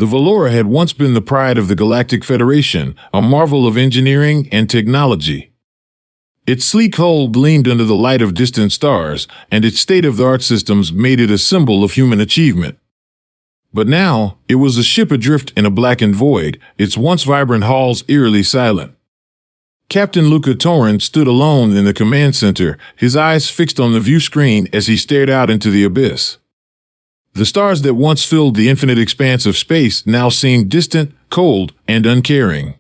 The Valora had once been the pride of the Galactic Federation, a marvel of engineering and technology. Its sleek hull gleamed under the light of distant stars, and its state-of-the-art systems made it a symbol of human achievement. But now, it was a ship adrift in a blackened void, its once vibrant halls eerily silent. Captain Luca Torren stood alone in the command center, his eyes fixed on the view screen as he stared out into the abyss. The stars that once filled the infinite expanse of space now seemed distant, cold, and uncaring.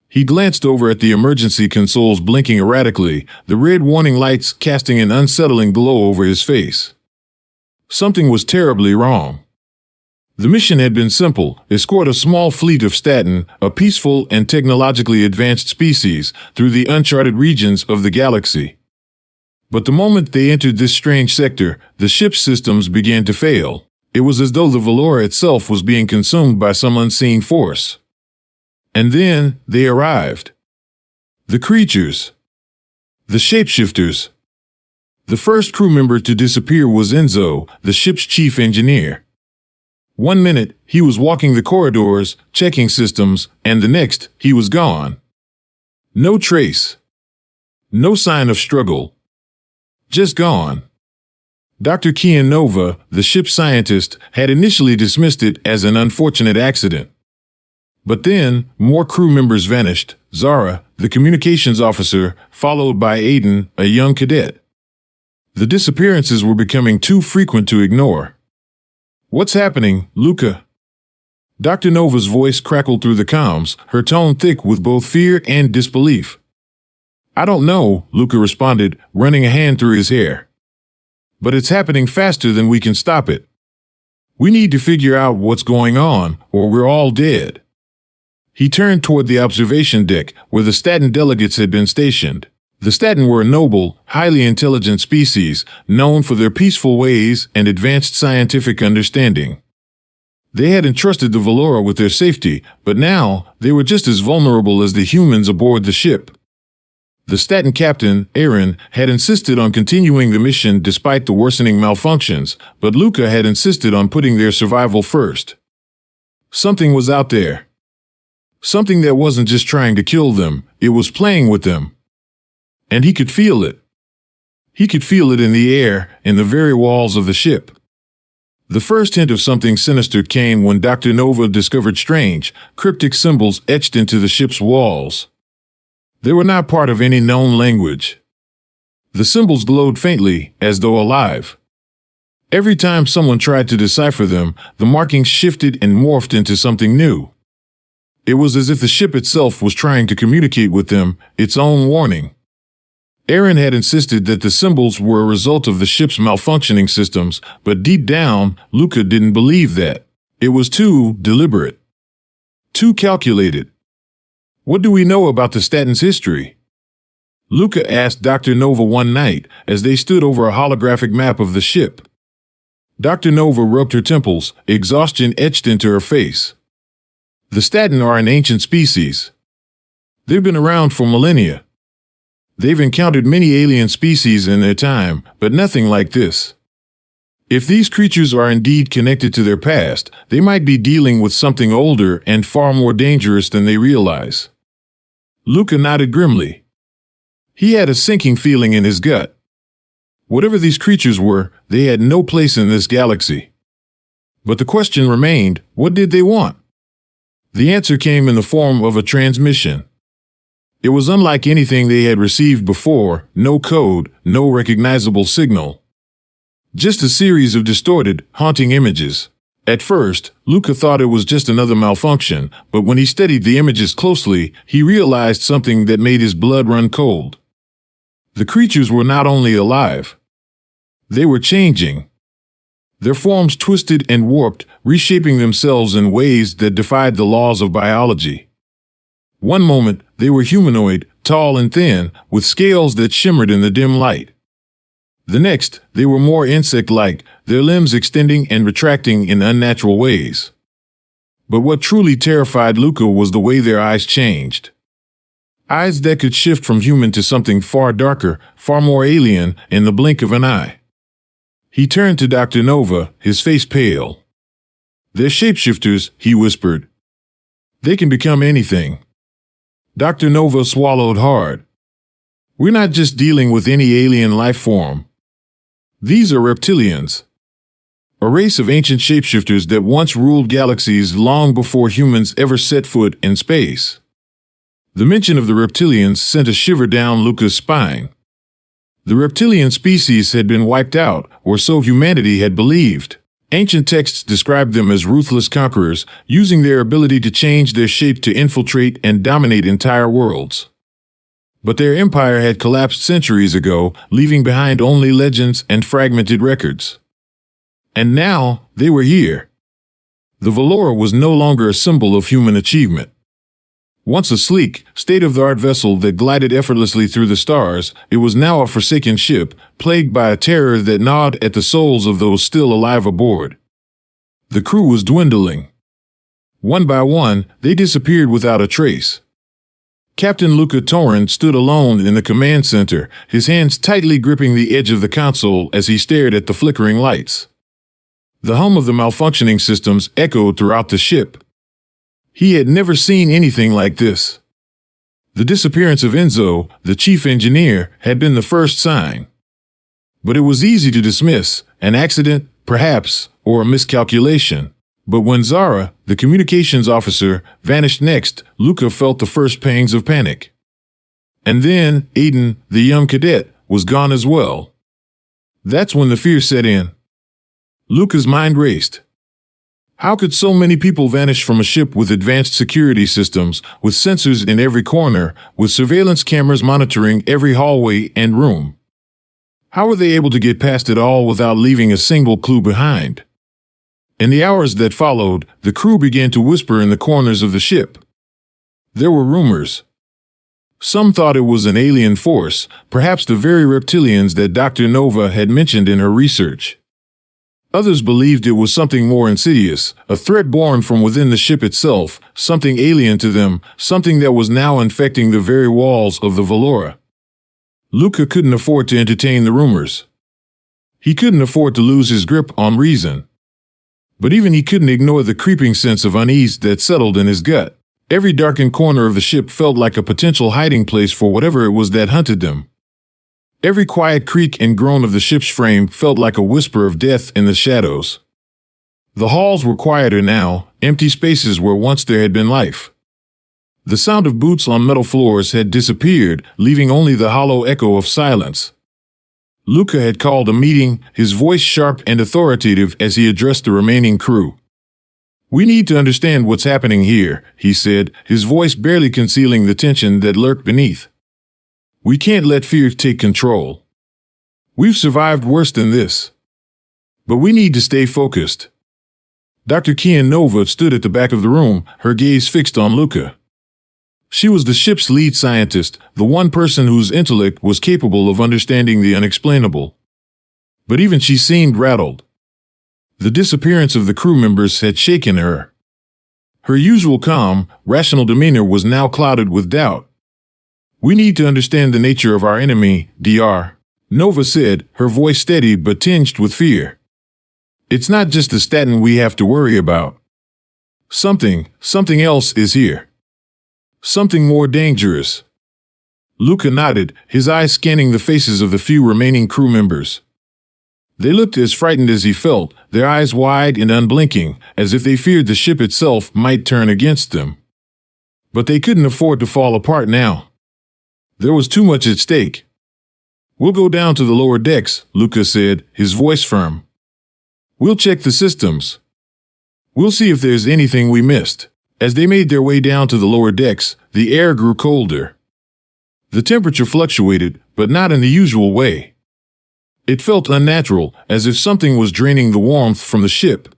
He glanced over at the emergency consoles blinking erratically, the red warning lights casting an unsettling glow over his face. Something was terribly wrong. The mission had been simple: escort a small fleet of Staten, a peaceful and technologically advanced species, through the uncharted regions of the galaxy. But the moment they entered this strange sector, the ship's systems began to fail. It was as though the Valora itself was being consumed by some unseen force. And then they arrived. The creatures. The shapeshifters. The first crew member to disappear was Enzo, the ship's chief engineer. 1 minute, he was walking the corridors, checking systems, and the next, he was gone. No trace. No sign of struggle. Just gone. Dr. Kian Nova, the ship's scientist, had initially dismissed it as an unfortunate accident. But then, more crew members vanished: Zara, the communications officer, followed by Aiden, a young cadet. The disappearances were becoming too frequent to ignore. "What's happening, Luca?" Dr. Nova's voice crackled through the comms, her tone thick with both fear and disbelief. "I don't know," Luca responded, running a hand through his hair. "But it's happening faster than we can stop it. We need to figure out what's going on, or we're all dead." He turned toward the observation deck, where the Staten delegates had been stationed. The Staten were a noble, highly intelligent species, known for their peaceful ways and advanced scientific understanding. They had entrusted the Valora with their safety, but now they were just as vulnerable as the humans aboard the ship. The Staten captain, Aaron, had insisted on continuing the mission despite the worsening malfunctions, but Luca had insisted on putting their survival first. Something was out there. Something that wasn't just trying to kill them, it was playing with them. And he could feel it. He could feel it in the air, in the very walls of the ship. The first hint of something sinister came when Dr. Nova discovered strange, cryptic symbols etched into the ship's walls. They were not part of any known language. The symbols glowed faintly, as though alive. Every time someone tried to decipher them, the markings shifted and morphed into something new. It was as if the ship itself was trying to communicate with them, its own warning. Aaron had insisted that the symbols were a result of the ship's malfunctioning systems, but deep down, Luca didn't believe that. It was too deliberate. Too calculated. "What do we know about the Staten's history?" Luca asked Dr. Nova one night, as they stood over a holographic map of the ship. Dr. Nova rubbed her temples, exhaustion etched into her face. "The Staten are an ancient species. They've been around for millennia. They've encountered many alien species in their time, but nothing like this. If these creatures are indeed connected to their past, they might be dealing with something older and far more dangerous than they realize." Luca nodded grimly. He had a sinking feeling in his gut. Whatever these creatures were, they had no place in this galaxy. But the question remained, what did they want? The answer came in the form of a transmission. It was unlike anything they had received before: no code, no recognizable signal. Just a series of distorted, haunting images. At first, Luca thought it was just another malfunction, but when he studied the images closely, he realized something that made his blood run cold. The creatures were not only alive. They were changing. Their forms twisted and warped, reshaping themselves in ways that defied the laws of biology. One moment, they were humanoid, tall and thin, with scales that shimmered in the dim light. The next, they were more insect-like, their limbs extending and retracting in unnatural ways. But what truly terrified Luca was the way their eyes changed. Eyes that could shift from human to something far darker, far more alien, in the blink of an eye. He turned to Dr. Nova, his face pale. They're shapeshifters, he whispered. They can become anything. Dr. Nova swallowed hard. We're not just dealing with any alien life form. These are reptilians. A race of ancient shapeshifters that once ruled galaxies long before humans ever set foot in space. The mention of the reptilians sent a shiver down Luca's spine. The reptilian species had been wiped out, or so humanity had believed. Ancient texts described them as ruthless conquerors, using their ability to change their shape to infiltrate and dominate entire worlds. But their empire had collapsed centuries ago, leaving behind only legends and fragmented records. And now, they were here. The Valora was no longer a symbol of human achievement. Once a sleek, state-of-the-art vessel that glided effortlessly through the stars, it was now a forsaken ship, plagued by a terror that gnawed at the souls of those still alive aboard. The crew was dwindling. One by one, they disappeared without a trace. Captain Luca Torren stood alone in the command center, his hands tightly gripping the edge of the console as he stared at the flickering lights. The hum of the malfunctioning systems echoed throughout the ship. He had never seen anything like this. The disappearance of Enzo, the chief engineer, had been the first sign. But it was easy to dismiss, an accident, perhaps, or a miscalculation. But when Zara, the communications officer, vanished next, Luca felt the first pangs of panic. And then, Aiden, the young cadet, was gone as well. That's when the fear set in. Luca's mind raced. How could so many people vanish from a ship with advanced security systems, with sensors in every corner, with surveillance cameras monitoring every hallway and room? How were they able to get past it all without leaving a single clue behind? In the hours that followed, the crew began to whisper in the corners of the ship. There were rumors. Some thought it was an alien force, perhaps the very reptilians that Dr. Nova had mentioned in her research. Others believed it was something more insidious, a threat born from within the ship itself, something alien to them, something that was now infecting the very walls of the Valora. Luca couldn't afford to entertain the rumors. He couldn't afford to lose his grip on reason. But even he couldn't ignore the creeping sense of unease that settled in his gut. Every darkened corner of the ship felt like a potential hiding place for whatever it was that hunted them. Every quiet creak and groan of the ship's frame felt like a whisper of death in the shadows. The halls were quieter now, empty spaces where once there had been life. The sound of boots on metal floors had disappeared, leaving only the hollow echo of silence. Luca had called a meeting, his voice sharp and authoritative as he addressed the remaining crew. "We need to understand what's happening here," he said, his voice barely concealing the tension that lurked beneath. "We can't let fear take control. We've survived worse than this. But we need to stay focused." Dr. Kian Nova stood at the back of the room, her gaze fixed on Luca. She was the ship's lead scientist, the one person whose intellect was capable of understanding the unexplainable. But even she seemed rattled. The disappearance of the crew members had shaken her. Her usual calm, rational demeanor was now clouded with doubt. "We need to understand the nature of our enemy, Dr. Nova said, her voice steady but tinged with fear. "It's not just the Staten we have to worry about. Something else is here. Something more dangerous." Luca nodded, his eyes scanning the faces of the few remaining crew members. They looked as frightened as he felt, their eyes wide and unblinking, as if they feared the ship itself might turn against them. But they couldn't afford to fall apart now. There was too much at stake. "We'll go down to the lower decks," Luca said, his voice firm. "We'll check the systems. We'll see if there's anything we missed." As they made their way down to the lower decks, the air grew colder. The temperature fluctuated, but not in the usual way. It felt unnatural, as if something was draining the warmth from the ship.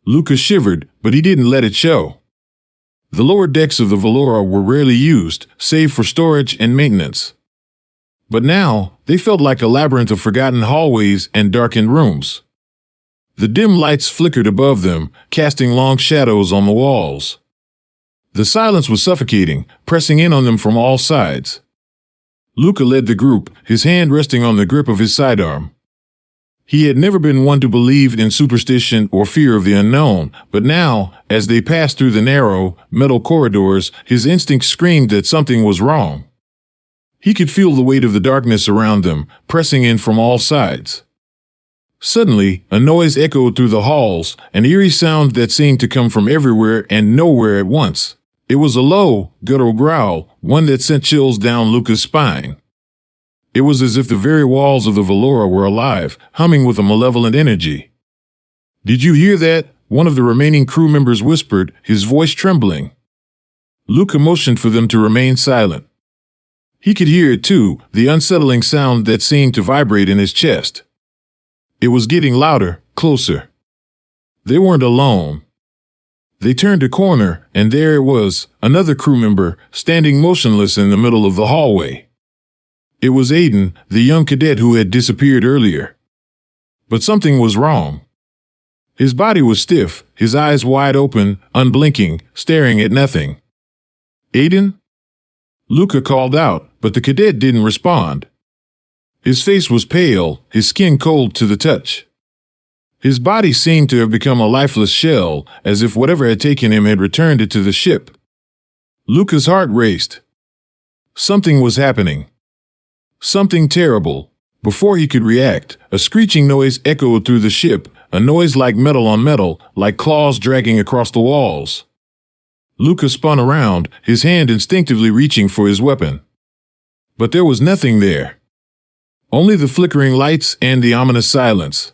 Luca shivered, but he didn't let it show. The lower decks of the Valora were rarely used, save for storage and maintenance. But now, they felt like a labyrinth of forgotten hallways and darkened rooms. The dim lights flickered above them, casting long shadows on the walls. The silence was suffocating, pressing in on them from all sides. Luca led the group, his hand resting on the grip of his sidearm. He had never been one to believe in superstition or fear of the unknown, but now, as they passed through the narrow, metal corridors, his instinct screamed that something was wrong. He could feel the weight of the darkness around them, pressing in from all sides. Suddenly, a noise echoed through the halls, an eerie sound that seemed to come from everywhere and nowhere at once. It was a low, guttural growl, one that sent chills down Luca's spine. It was as if the very walls of the Valora were alive, humming with a malevolent energy. "Did you hear that?" one of the remaining crew members whispered, his voice trembling. Luca motioned for them to remain silent. He could hear it too, the unsettling sound that seemed to vibrate in his chest. It was getting louder, closer. They weren't alone. They turned a corner, and there it was, another crew member, standing motionless in the middle of the hallway. It was Aiden, the young cadet who had disappeared earlier. But something was wrong. His body was stiff, his eyes wide open, unblinking, staring at nothing. "Aiden?" Luca called out, but the cadet didn't respond. His face was pale, his skin cold to the touch. His body seemed to have become a lifeless shell, as if whatever had taken him had returned it to the ship. Luca's heart raced. Something was happening. Something terrible. Before he could react, a screeching noise echoed through the ship, a noise like metal on metal, like claws dragging across the walls. Luca spun around, his hand instinctively reaching for his weapon. But there was nothing there. Only the flickering lights and the ominous silence.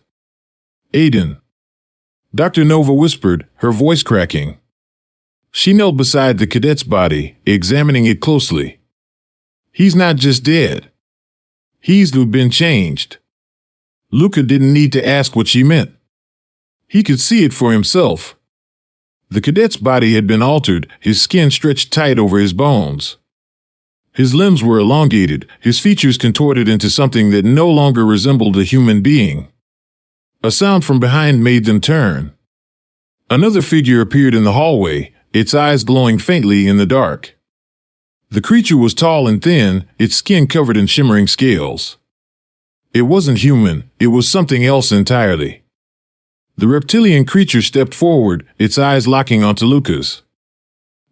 "Aiden." Dr. Nova whispered, her voice cracking. She knelt beside the cadet's body, examining it closely. "He's not just dead. He's been changed." Luca didn't need to ask what she meant. He could see it for himself. The cadet's body had been altered, his skin stretched tight over his bones. His limbs were elongated, his features contorted into something that no longer resembled a human being. A sound from behind made them turn. Another figure appeared in the hallway, its eyes glowing faintly in the dark. The creature was tall and thin, its skin covered in shimmering scales. It wasn't human, it was something else entirely. The reptilian creature stepped forward, its eyes locking onto Luca's.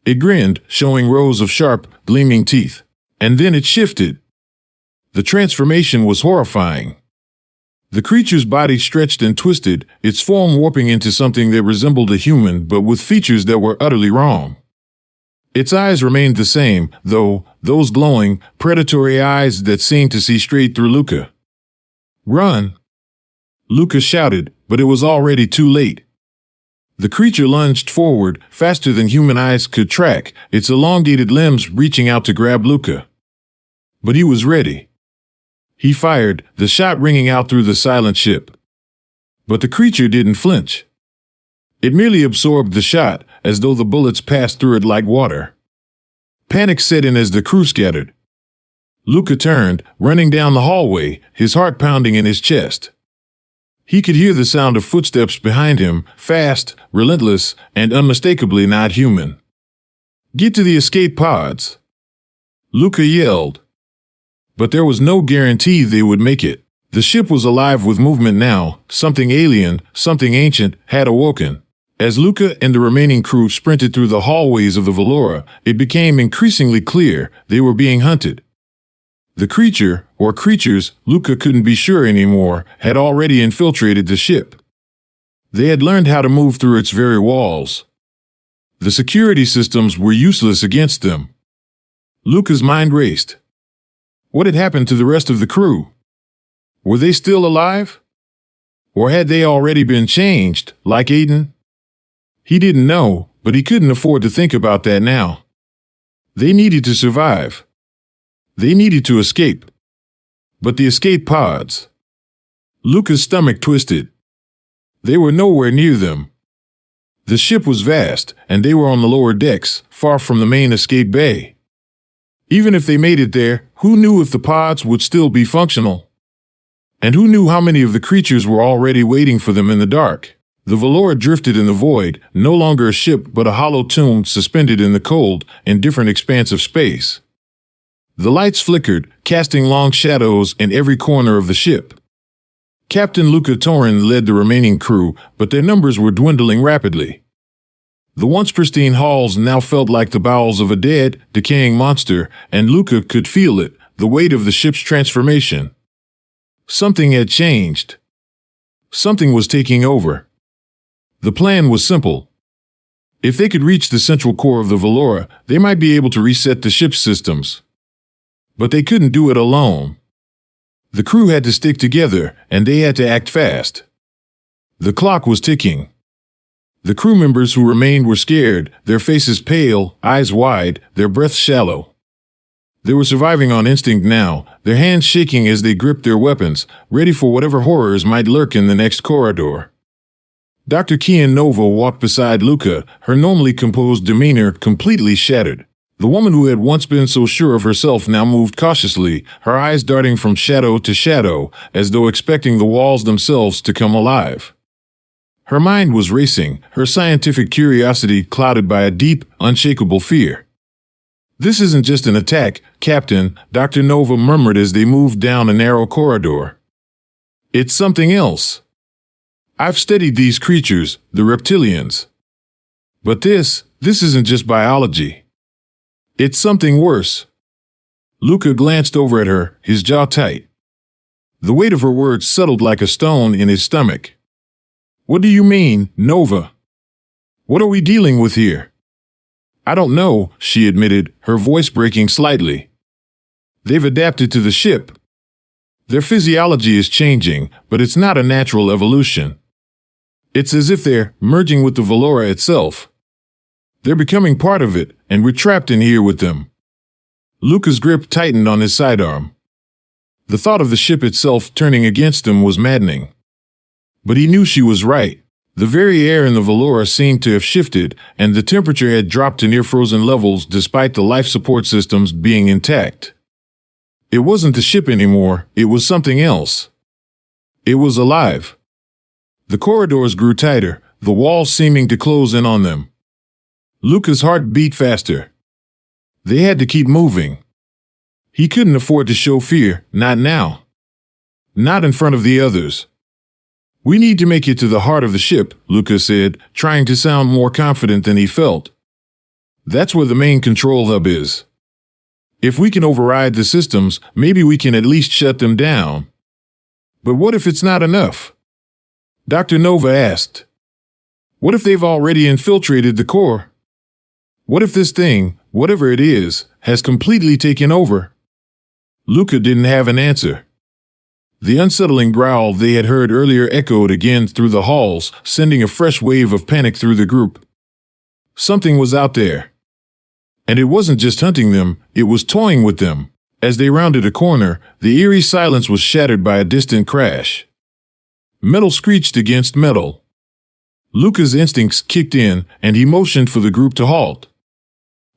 It grinned, showing rows of sharp, gleaming teeth. And then it shifted. The transformation was horrifying. The creature's body stretched and twisted, its form warping into something that resembled a human but with features that were utterly wrong. Its eyes remained the same, though, those glowing, predatory eyes that seemed to see straight through Luca. "Run!" Luca shouted, but it was already too late. The creature lunged forward, faster than human eyes could track, its elongated limbs reaching out to grab Luca. But he was ready. He fired, the shot ringing out through the silent ship. But the creature didn't flinch. It merely absorbed the shot, as though the bullets passed through it like water. Panic set in as the crew scattered. Luca turned, running down the hallway, his heart pounding in his chest. He could hear the sound of footsteps behind him, fast, relentless, and unmistakably not human. "Get to the escape pods!" Luca yelled. But there was no guarantee they would make it. The ship was alive with movement now, something alien, something ancient, had awoken. As Luca and the remaining crew sprinted through the hallways of the Valora, it became increasingly clear they were being hunted. The creature, or creatures, Luca couldn't be sure anymore, had already infiltrated the ship. They had learned how to move through its very walls. The security systems were useless against them. Luca's mind raced. What had happened to the rest of the crew? Were they still alive? Or had they already been changed, like Aiden? He didn't know, but he couldn't afford to think about that now. They needed to survive. They needed to escape. But the escape pods. Luca's stomach twisted. They were nowhere near them. The ship was vast, and they were on the lower decks, far from the main escape bay. Even if they made it there, who knew if the pods would still be functional? And who knew how many of the creatures were already waiting for them in the dark? The Valora drifted in the void, no longer a ship but a hollow tomb suspended in the cold, indifferent expanse of space. The lights flickered, casting long shadows in every corner of the ship. Captain Luca Torrin led the remaining crew, but their numbers were dwindling rapidly. The once pristine halls now felt like the bowels of a dead, decaying monster, and Luca could feel it, the weight of the ship's transformation. Something had changed. Something was taking over. The plan was simple. If they could reach the central core of the Valora, they might be able to reset the ship's systems. But they couldn't do it alone. The crew had to stick together, and they had to act fast. The clock was ticking. The crew members who remained were scared, their faces pale, eyes wide, their breaths shallow. They were surviving on instinct now, their hands shaking as they gripped their weapons, ready for whatever horrors might lurk in the next corridor. Dr. Kian Nova walked beside Luca, her normally composed demeanor completely shattered. The woman who had once been so sure of herself now moved cautiously, her eyes darting from shadow to shadow, as though expecting the walls themselves to come alive. Her mind was racing, her scientific curiosity clouded by a deep, unshakable fear. "This isn't just an attack, Captain," Dr. Nova murmured as they moved down a narrow corridor. "It's something else. I've studied these creatures, the Reptilians. But this isn't just biology. It's something worse." Luca glanced over at her, his jaw tight. The weight of her words settled like a stone in his stomach. "What do you mean, Nova? What are we dealing with here?" "I don't know," she admitted, her voice breaking slightly. "They've adapted to the ship. Their physiology is changing, but it's not a natural evolution. It's as if they're merging with the Valora itself. They're becoming part of it, and we're trapped in here with them." Luca's grip tightened on his sidearm. The thought of the ship itself turning against him was maddening. But he knew she was right. The very air in the Valora seemed to have shifted, and the temperature had dropped to near-frozen levels despite the life support systems being intact. It wasn't the ship anymore, it was something else. It was alive. The corridors grew tighter, the walls seeming to close in on them. Luca's heart beat faster. They had to keep moving. He couldn't afford to show fear, not now. Not in front of the others. "We need to make it to the heart of the ship," Luca said, trying to sound more confident than he felt. "That's where the main control hub is. If we can override the systems, maybe we can at least shut them down." "But what if it's not enough?" Dr. Nova asked. "What if they've already infiltrated the core? What if this thing, whatever it is, has completely taken over?" Luca didn't have an answer. The unsettling growl they had heard earlier echoed again through the halls, sending a fresh wave of panic through the group. Something was out there. And it wasn't just hunting them, it was toying with them. As they rounded a corner, the eerie silence was shattered by a distant crash. Metal screeched against metal. Luca's instincts kicked in, and he motioned for the group to halt.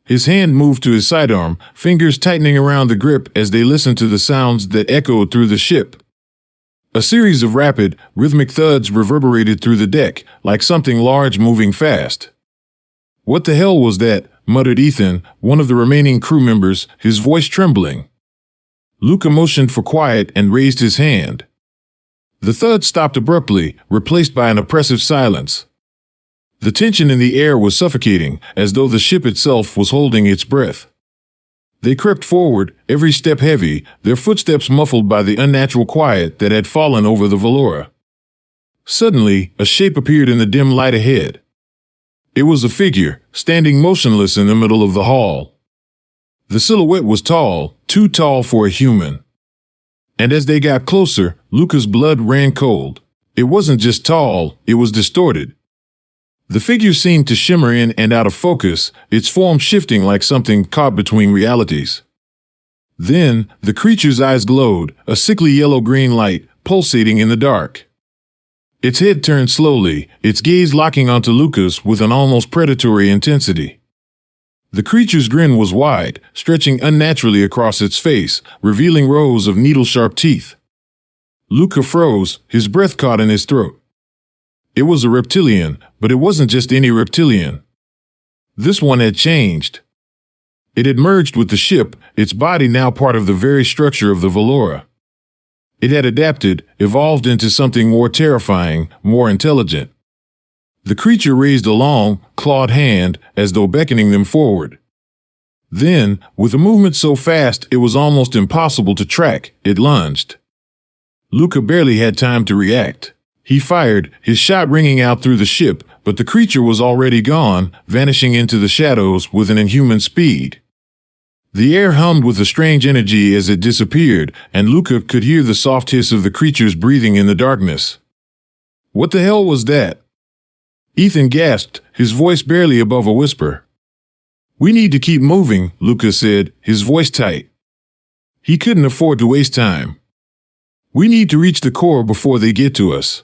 His hand moved to his sidearm, fingers tightening around the grip as they listened to the sounds that echoed through the ship. A series of rapid, rhythmic thuds reverberated through the deck, like something large moving fast. "What the hell was that?" muttered Ethan, one of the remaining crew members, his voice trembling. Luca motioned for quiet and raised his hand. The thud stopped abruptly, replaced by an oppressive silence. The tension in the air was suffocating, as though the ship itself was holding its breath. They crept forward, every step heavy, their footsteps muffled by the unnatural quiet that had fallen over the Valora. Suddenly, a shape appeared in the dim light ahead. It was a figure, standing motionless in the middle of the hall. The silhouette was tall, too tall for a human. And as they got closer, Luca's blood ran cold. It wasn't just tall, it was distorted. The figure seemed to shimmer in and out of focus, its form shifting like something caught between realities. Then, the creature's eyes glowed, a sickly yellow-green light, pulsating in the dark. Its head turned slowly, its gaze locking onto Luca's with an almost predatory intensity. The creature's grin was wide, stretching unnaturally across its face, revealing rows of needle-sharp teeth. Luca froze, his breath caught in his throat. It was a reptilian, but it wasn't just any reptilian. This one had changed. It had merged with the ship, its body now part of the very structure of the Valora. It had adapted, evolved into something more terrifying, more intelligent. The creature raised a long, clawed hand, as though beckoning them forward. Then, with a movement so fast it was almost impossible to track, it lunged. Luca barely had time to react. He fired, his shot ringing out through the ship, but the creature was already gone, vanishing into the shadows with an inhuman speed. The air hummed with a strange energy as it disappeared, and Luca could hear the soft hiss of the creature's breathing in the darkness. What the hell was that? Ethan gasped, his voice barely above a whisper. We need to keep moving, Luca said, his voice tight. He couldn't afford to waste time. We need to reach the core before they get to us.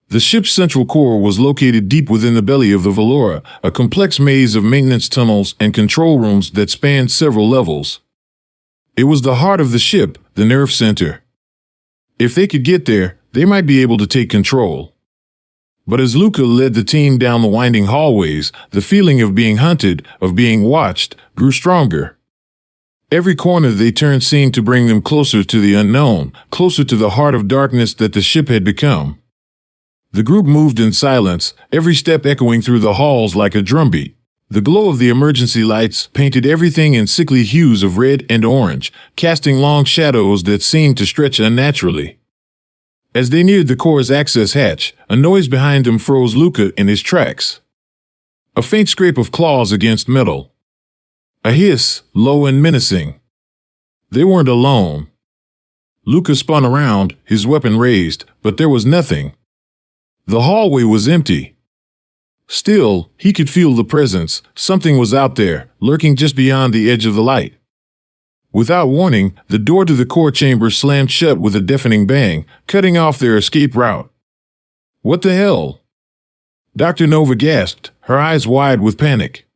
The ship's central core was located deep within the belly of the Valora, a complex maze of maintenance tunnels and control rooms that spanned several levels. It was the heart of the ship, the nerve center. If they could get there, they might be able to take control. But as Luca led the team down the winding hallways, the feeling of being hunted, of being watched, grew stronger. Every corner they turned seemed to bring them closer to the unknown, closer to the heart of darkness that the ship had become. The group moved in silence, every step echoing through the halls like a drumbeat. The glow of the emergency lights painted everything in sickly hues of red and orange, casting long shadows that seemed to stretch unnaturally. As they neared the core's access hatch, a noise behind them froze Luca in his tracks. A faint scrape of claws against metal. A hiss, low and menacing. They weren't alone. Luca spun around, his weapon raised, but there was nothing. The hallway was empty. Still, he could feel the presence. Something was out there, lurking just beyond the edge of the light. Without warning, the door to the core chamber slammed shut with a deafening bang, cutting off their escape route. What the hell? Dr. Nova gasped, her eyes wide with panic.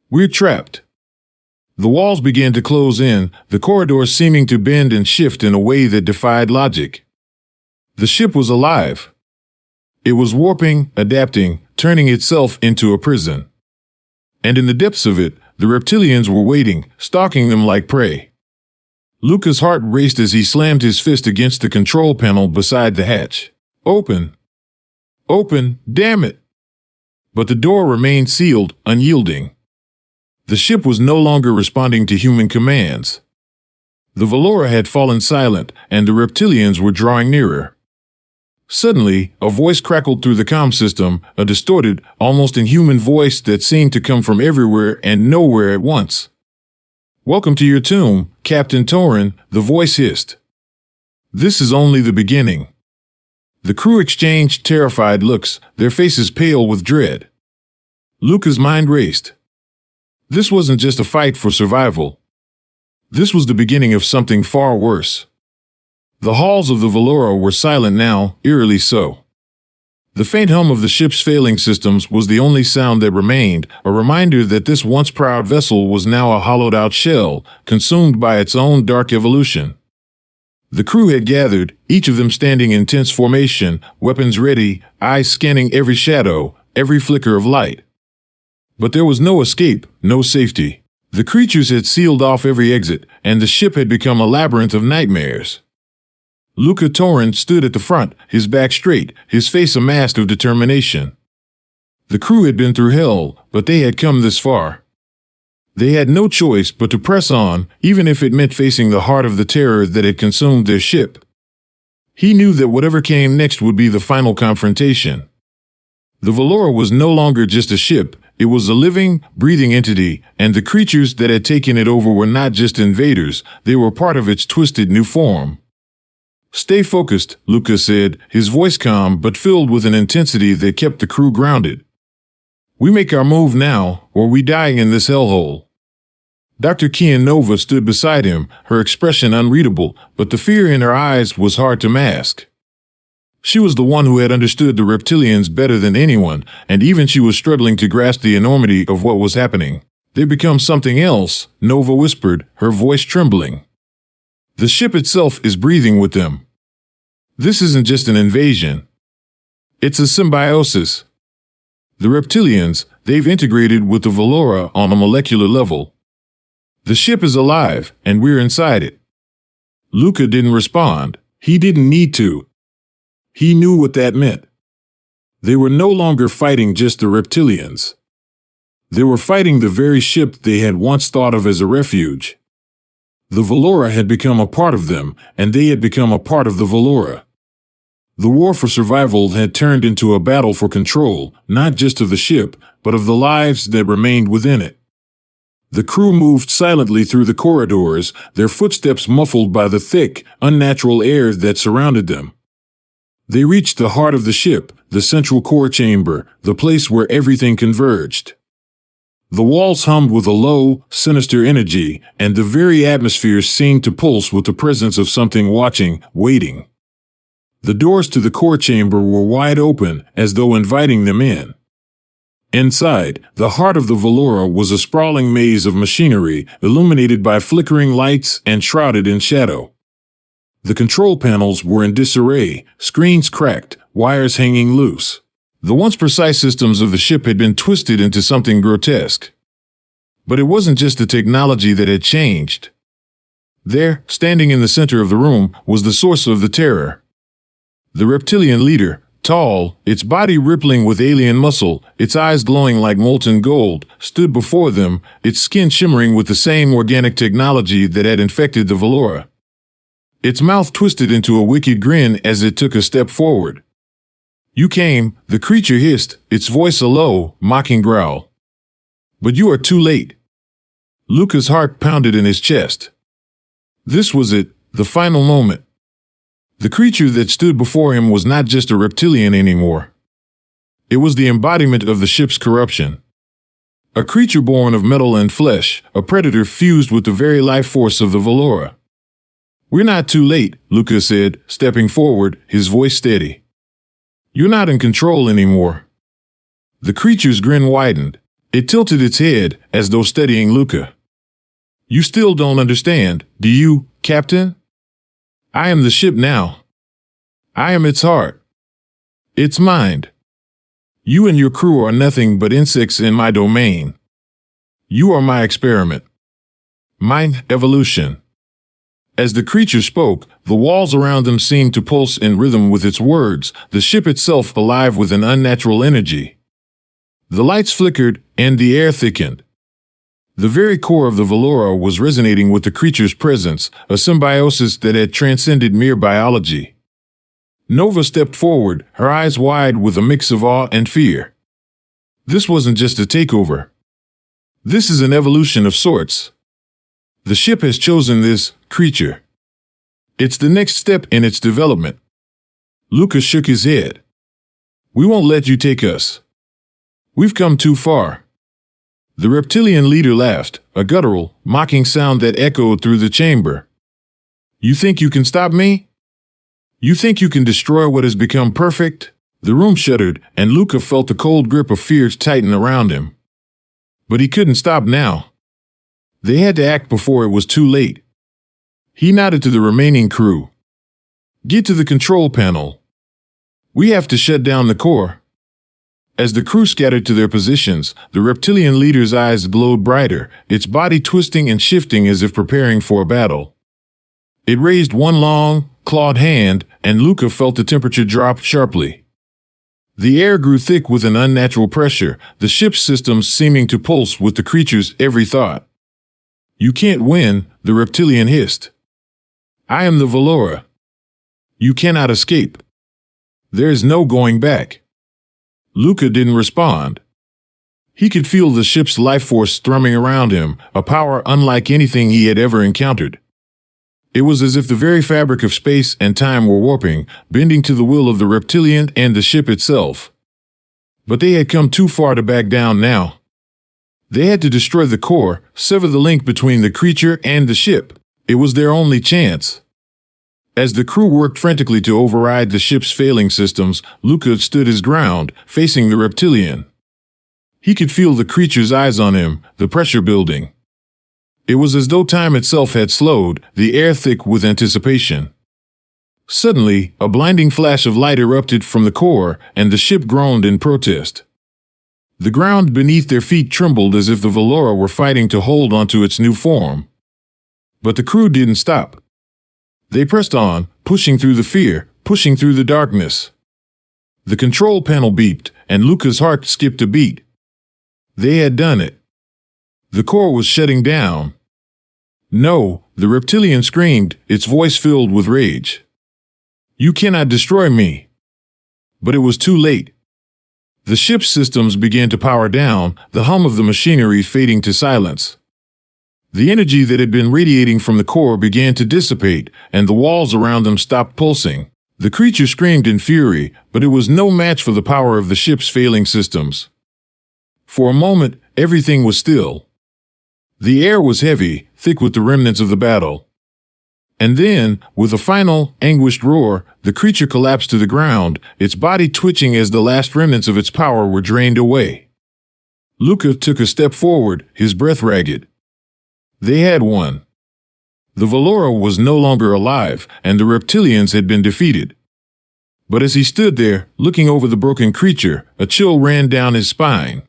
We're trapped. The walls began to close in, the corridors seeming to bend and shift in a way that defied logic. The ship was alive. It was warping, adapting, turning itself into a prison. And in the depths of it, the reptilians were waiting, stalking them like prey. Luca's heart raced as he slammed his fist against the control panel beside the hatch. Open! Open, damn it! But the door remained sealed, unyielding. The ship was no longer responding to human commands. The Valora had fallen silent, and the reptilians were drawing nearer. Suddenly, a voice crackled through the comm system, a distorted, almost inhuman voice that seemed to come from everywhere and nowhere at once. Welcome to your tomb, Captain Torin, the voice hissed. This is only the beginning. The crew exchanged terrified looks, their faces pale with dread. Luca's mind raced. This wasn't just a fight for survival. This was the beginning of something far worse. The halls of the Valora were silent now, eerily so. The faint hum of the ship's failing systems was the only sound that remained, a reminder that this once proud vessel was now a hollowed-out shell, consumed by its own dark evolution. The crew had gathered, each of them standing in tense formation, weapons ready, eyes scanning every shadow, every flicker of light. But there was no escape, no safety. The creatures had sealed off every exit, and the ship had become a labyrinth of nightmares. Luca Torin stood at the front, his back straight, his face a mask of determination. The crew had been through hell, but they had come this far. They had no choice but to press on, even if it meant facing the heart of the terror that had consumed their ship. He knew that whatever came next would be the final confrontation. The Valora was no longer just a ship, it was a living, breathing entity, and the creatures that had taken it over were not just invaders, they were part of its twisted new form. Stay focused, Luca said, his voice calm but filled with an intensity that kept the crew grounded. We make our move now, or we die in this hellhole. Dr. Kian Nova stood beside him, her expression unreadable, but the fear in her eyes was hard to mask. She was the one who had understood the reptilians better than anyone, and even she was struggling to grasp the enormity of what was happening. They'd become something else, Nova whispered, her voice trembling. The ship itself is breathing with them. This isn't just an invasion. It's a symbiosis. The reptilians, they've integrated with the Valora on a molecular level. The ship is alive, and we're inside it. Luca didn't respond. He didn't need to. He knew what that meant. They were no longer fighting just the Reptilians. They were fighting the very ship they had once thought of as a refuge. The Valora had become a part of them, and they had become a part of the Valora. The war for survival had turned into a battle for control, not just of the ship, but of the lives that remained within it. The crew moved silently through the corridors, their footsteps muffled by the thick, unnatural air that surrounded them. They reached the heart of the ship, the central core chamber, the place where everything converged. The walls hummed with a low, sinister energy, and the very atmosphere seemed to pulse with the presence of something watching, waiting. The doors to the core chamber were wide open, as though inviting them in. Inside, the heart of the Valora was a sprawling maze of machinery, illuminated by flickering lights and shrouded in shadow. The control panels were in disarray, screens cracked, wires hanging loose. The once precise systems of the ship had been twisted into something grotesque. But it wasn't just the technology that had changed. There, standing in the center of the room, was the source of the terror. The reptilian leader, tall, its body rippling with alien muscle, its eyes glowing like molten gold, stood before them, its skin shimmering with the same organic technology that had infected the Valora. Its mouth twisted into a wicked grin as it took a step forward. "You came," the creature hissed, its voice a low, mocking growl. "But you are too late." Luca's heart pounded in his chest. This was it, the final moment. The creature that stood before him was not just a reptilian anymore. It was the embodiment of the ship's corruption. A creature born of metal and flesh, a predator fused with the very life force of the Valora. "We're not too late," Luca said, stepping forward, his voice steady. "You're not in control anymore." The creature's grin widened. It tilted its head, as though studying Luca. "You still don't understand, do you, Captain? I am the ship now. I am its heart. Its mind. You and your crew are nothing but insects in my domain. You are my experiment. My evolution." As the creature spoke, the walls around them seemed to pulse in rhythm with its words, the ship itself alive with an unnatural energy. The lights flickered, and the air thickened. The very core of the Valora was resonating with the creature's presence, a symbiosis that had transcended mere biology. Nova stepped forward, her eyes wide with a mix of awe and fear. This wasn't just a takeover. This is an evolution of sorts. The ship has chosen this creature. It's the next step in its development. Luca shook his head. "We won't let you take us. We've come too far." The reptilian leader laughed, a guttural, mocking sound that echoed through the chamber. "You think you can stop me? You think you can destroy what has become perfect?" The room shuddered, and Luca felt the cold grip of fear tighten around him. But he couldn't stop now. They had to act before it was too late. He nodded to the remaining crew. "Get to the control panel. We have to shut down the core." As the crew scattered to their positions, the reptilian leader's eyes glowed brighter, its body twisting and shifting as if preparing for a battle. It raised one long, clawed hand, and Luca felt the temperature drop sharply. The air grew thick with an unnatural pressure, the ship's systems seeming to pulse with the creature's every thought. "You can't win," the reptilian hissed. "I am the Valora. You cannot escape. There is no going back." Luca didn't respond. He could feel the ship's life force thrumming around him, a power unlike anything he had ever encountered. It was as if the very fabric of space and time were warping, bending to the will of the reptilian and the ship itself. But they had come too far to back down now. They had to destroy the core, sever the link between the creature and the ship. It was their only chance. As the crew worked frantically to override the ship's failing systems, Luca stood his ground, facing the reptilian. He could feel the creature's eyes on him, the pressure building. It was as though time itself had slowed, the air thick with anticipation. Suddenly, a blinding flash of light erupted from the core, and the ship groaned in protest. The ground beneath their feet trembled as if the Valora were fighting to hold onto its new form. But the crew didn't stop. They pressed on, pushing through the fear, pushing through the darkness. The control panel beeped, and Luca's heart skipped a beat. They had done it. The core was shutting down. No, the reptilian screamed, its voice filled with rage. You cannot destroy me. But it was too late. The ship's systems began to power down, the hum of the machinery fading to silence. The energy that had been radiating from the core began to dissipate, and the walls around them stopped pulsing. The creature screamed in fury, but it was no match for the power of the ship's failing systems. For a moment, everything was still. The air was heavy, thick with the remnants of the battle. And then, with a final, anguished roar, the creature collapsed to the ground, its body twitching as the last remnants of its power were drained away. Luca took a step forward, his breath ragged. They had won. The Valora was no longer alive, and the Reptilians had been defeated. But as he stood there, looking over the broken creature, a chill ran down his spine.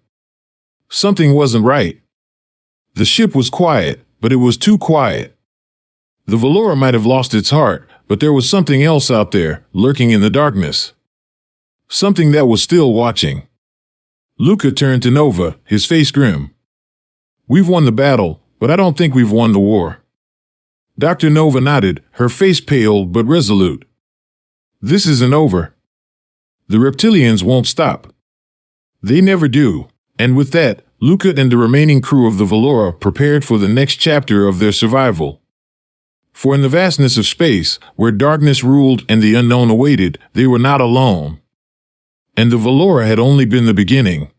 Something wasn't right. The ship was quiet, but it was too quiet. The Valora might have lost its heart, but there was something else out there, lurking in the darkness. Something that was still watching. Luca turned to Nova, his face grim. We've won the battle, but I don't think we've won the war. Dr. Nova nodded, her face pale but resolute. This isn't over. The Reptilians won't stop. They never do. And with that, Luca and the remaining crew of the Valora prepared for the next chapter of their survival. For in the vastness of space, where darkness ruled and the unknown awaited, they were not alone. And the Valora had only been the beginning.